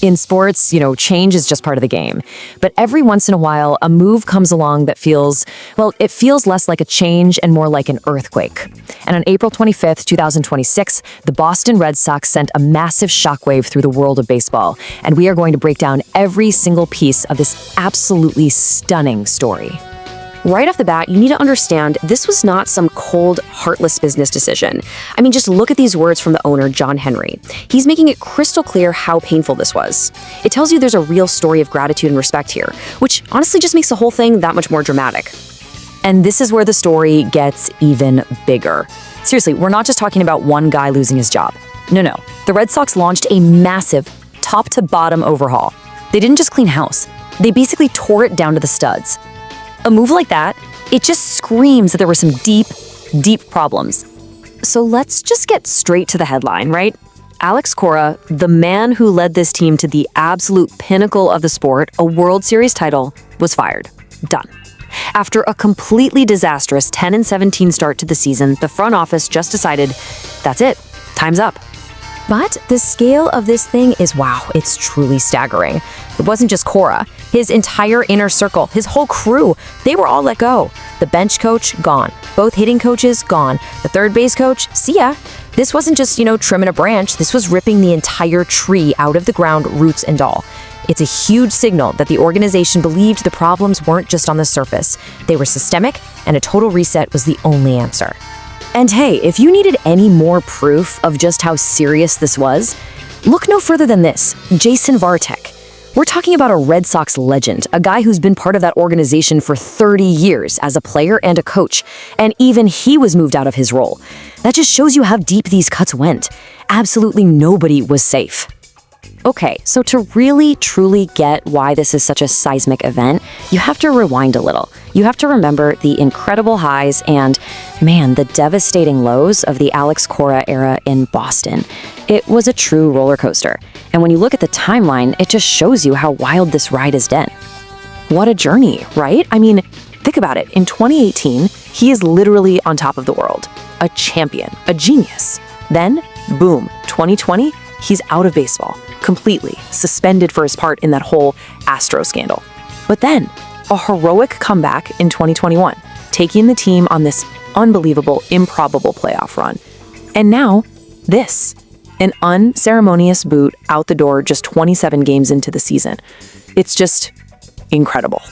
In sports, change is just part of the game. But every once in a while, a move comes along that feels, well, it feels less like a change and more like an earthquake. And on April 25th, 2026, the Boston Red Sox sent a massive shockwave through the world of baseball. And we are going to break down every single piece of this absolutely stunning story. Right off the bat, you need to understand this was not some cold, heartless business decision. I mean, just look at these words from the owner, John Henry. He's making it crystal clear how painful this was. It tells you there's a real story of gratitude and respect here, which honestly just makes the whole thing that much more dramatic. And this is where the story gets even bigger. Seriously, we're not just talking about one guy losing his job. No. The Red Sox launched a massive, top-to-bottom overhaul. They didn't just clean house. They basically tore it down to the studs. A move like that, it just screams that there were some deep, deep problems. So let's just get straight to the headline, right? Alex Cora, the man who led this team to the absolute pinnacle of the sport, a World Series title, was fired. Done. After a completely disastrous 10-17 start to the season, the front office just decided, that's it, time's up. But the scale of this thing is, wow, it's truly staggering. It wasn't just Cora. His entire inner circle, his whole crew, they were all let go. The bench coach, gone. Both hitting coaches, gone. The third base coach, see ya. This wasn't just, trimming a branch. This was ripping the entire tree out of the ground, roots and all. It's a huge signal that the organization believed the problems weren't just on the surface. They were systemic, and a total reset was the only answer. And hey, if you needed any more proof of just how serious this was, look no further than this, Jason Varitek. We're talking about a Red Sox legend, a guy who's been part of that organization for 30 years as a player and a coach, and even he was moved out of his role. That just shows you how deep these cuts went. Absolutely nobody was safe. Okay, so to really, truly get why this is such a seismic event, you have to rewind a little. You have to remember the incredible highs and, man, the devastating lows of the Alex Cora era in Boston. It was a true roller coaster. And when you look at the timeline, it just shows you how wild this ride has been. What a journey, right? I mean, think about it. In 2018, he is literally on top of the world. A champion, a genius. Then, boom, 2020, he's out of baseball, completely suspended for his part in that whole Astro scandal. But then, a heroic comeback in 2021, taking the team on this unbelievable, improbable playoff run. And now, this, an unceremonious boot out the door just 27 games into the season. It's just incredible.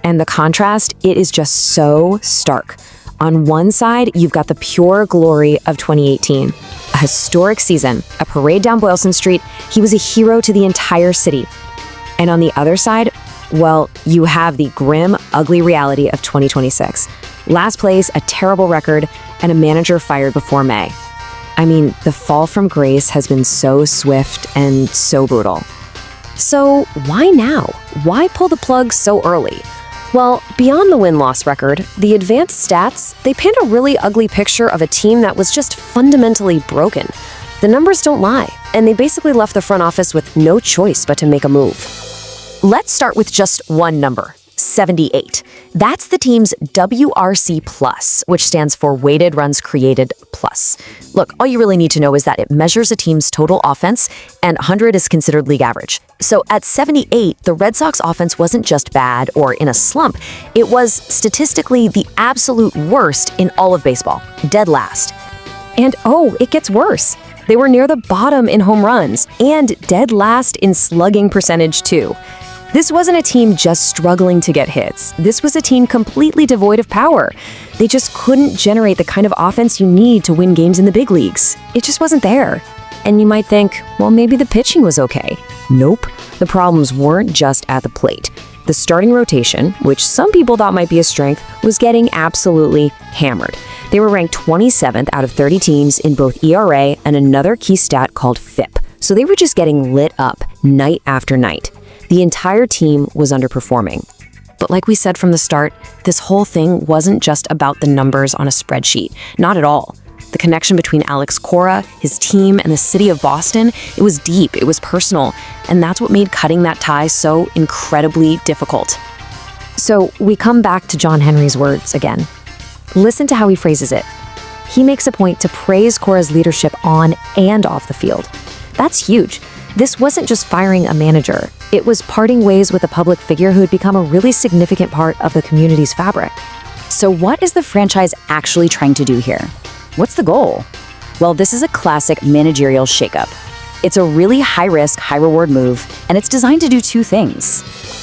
And the contrast, it is just so stark. On one side, you've got the pure glory of 2018. A historic season, a parade down Boylston Street. He was a hero to the entire city. And on the other side, well, you have the grim, ugly reality of 2026. Last place, a terrible record, and a manager fired before May. I mean, the fall from grace has been so swift and so brutal. So why now? Why pull the plug so early? Well, beyond the win-loss record, the advanced stats, they paint a really ugly picture of a team that was just fundamentally broken. The numbers don't lie, and they basically left the front office with no choice but to make a move. Let's start with just one number, 78. That's the team's WRC plus, which stands for weighted runs created plus. Look, all you really need to know is that it measures a team's total offense, and 100 is considered league average. So at 78, the Red Sox offense wasn't just bad or in a slump. It was statistically the absolute worst in all of baseball, dead last. And oh, it gets worse. They were near the bottom in home runs and dead last in slugging percentage too. This wasn't a team just struggling to get hits. This was a team completely devoid of power. They just couldn't generate the kind of offense you need to win games in the big leagues. It just wasn't there. And you might think, well, maybe the pitching was okay. Nope. The problems weren't just at the plate. The starting rotation, which some people thought might be a strength, was getting absolutely hammered. They were ranked 27th out of 30 teams in both ERA and another key stat called FIP. So they were just getting lit up night after night. The entire team was underperforming. But like we said from the start, this whole thing wasn't just about the numbers on a spreadsheet. Not at all. The connection between Alex Cora, his team, and the city of Boston, it was deep, it was personal, and that's what made cutting that tie so incredibly difficult. So we come back to John Henry's words again. Listen to how he phrases it. He makes a point to praise Cora's leadership on and off the field. That's huge. This wasn't just firing a manager. It was parting ways with a public figure who had become a really significant part of the community's fabric. So what is the franchise actually trying to do here? What's the goal? Well, this is a classic managerial shakeup. It's a really high-risk, high-reward move, and it's designed to do two things.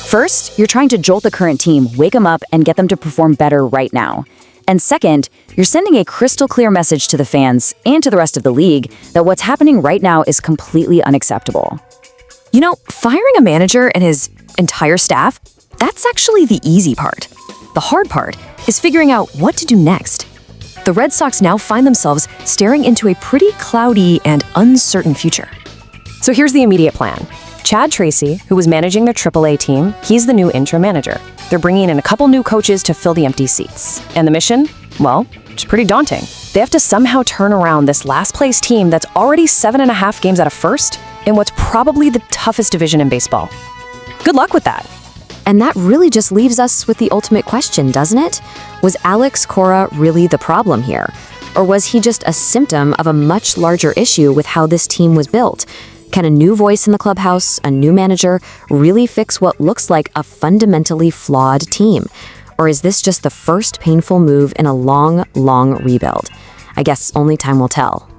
First, you're trying to jolt the current team, wake them up, and get them to perform better right now. And second, you're sending a crystal clear message to the fans and to the rest of the league that what's happening right now is completely unacceptable. You know, firing a manager and his entire staff, that's actually the easy part. The hard part is figuring out what to do next. The Red Sox now find themselves staring into a pretty cloudy and uncertain future. So here's the immediate plan. Chad Tracy, who was managing their AAA team, he's the new interim manager. They're bringing in a couple new coaches to fill the empty seats. And the mission? Well, it's pretty daunting. They have to somehow turn around this last-place team that's already 7.5 games out of first in what's probably the toughest division in baseball. Good luck with that. And that really just leaves us with the ultimate question, doesn't it? Was Alex Cora really the problem here? Or was he just a symptom of a much larger issue with how this team was built? Can a new voice in the clubhouse, a new manager, really fix what looks like a fundamentally flawed team? Or is this just the first painful move in a long, long rebuild? I guess only time will tell.